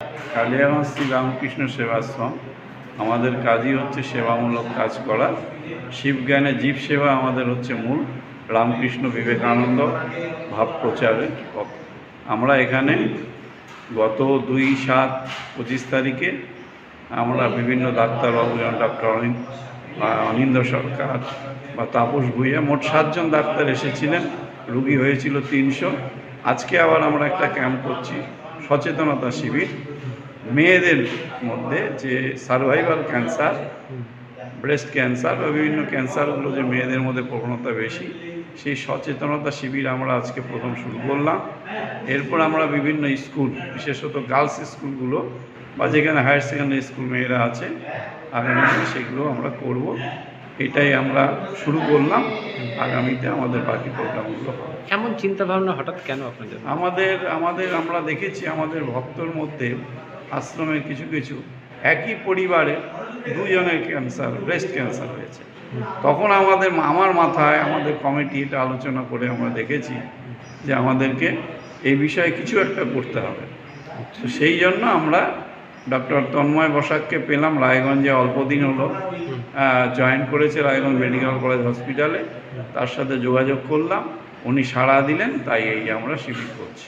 কালিয়াগঞ্জ শ্রী রামকৃষ্ণ সেবাশ্রম আমাদের কাজই হচ্ছে সেবামূলক কাজ করা। শিবজ্ঞানে জীব সেবা আমাদের হচ্ছে মূল। রামকৃষ্ণ বিবেকানন্দ ভাব প্রচারের পথ। আমরা এখানে গত 2/7/25 তারিখে আমরা বিভিন্ন ডাক্তারবাবু, যেমন ডক্টর অনিন্দ্য সরকার বা তাপস ভূঁইয়া, মোট 7 জন ডাক্তার এসেছিলেন। রুগী হয়েছিল 300। আজকে আবার আমরা একটা ক্যাম্প করছি, সচেতনতা শিবির। মেয়েদের মধ্যে যে সার্ভাইভাল ক্যান্সার, ব্রেস্ট ক্যান্সার বা বিভিন্ন ক্যান্সারগুলো যে মেয়েদের মধ্যে প্রবণতা বেশি, সেই সচেতনতা শিবির আমরা আজকে প্রথম শুরু করলাম। এরপর আমরা বিভিন্ন স্কুল, বিশেষত গার্লস স্কুলগুলো বা যেখানে হায়ার সেকেন্ডারি স্কুল মেয়েরা আছে, আগামীতে সেগুলো আমরা করব। এটাই আমরা শুরু করলাম। আগামীতে আমাদের বাকি প্রোগ্রামগুলো হবে। এমন চিন্তাভাবনা হঠাৎ কেন আপনাদের? আমরা দেখেছি আমাদের ভক্তর মধ্যে আশ্রমের কিছু একই পরিবারে 2 জনের ক্যান্সার, ব্রেস্ট ক্যান্সার হয়েছে। তখন আমার মাথায় আমাদের কমিটি এটা আলোচনা করে আমরা দেখেছি যে আমাদেরকে এই বিষয়ে কিছু একটা করতে হবে। তো সেই জন্য আমরা ডক্টর তন্ময় বসাককে পেলাম। রায়গঞ্জে অল্প দিন হলো জয়েন করেছে রায়গঞ্জ মেডিকেল কলেজ হসপিটালে। তার সাথে যোগাযোগ করলাম, উনি সাড়া দিলেন, তাই এই আমরা শিবির করছি।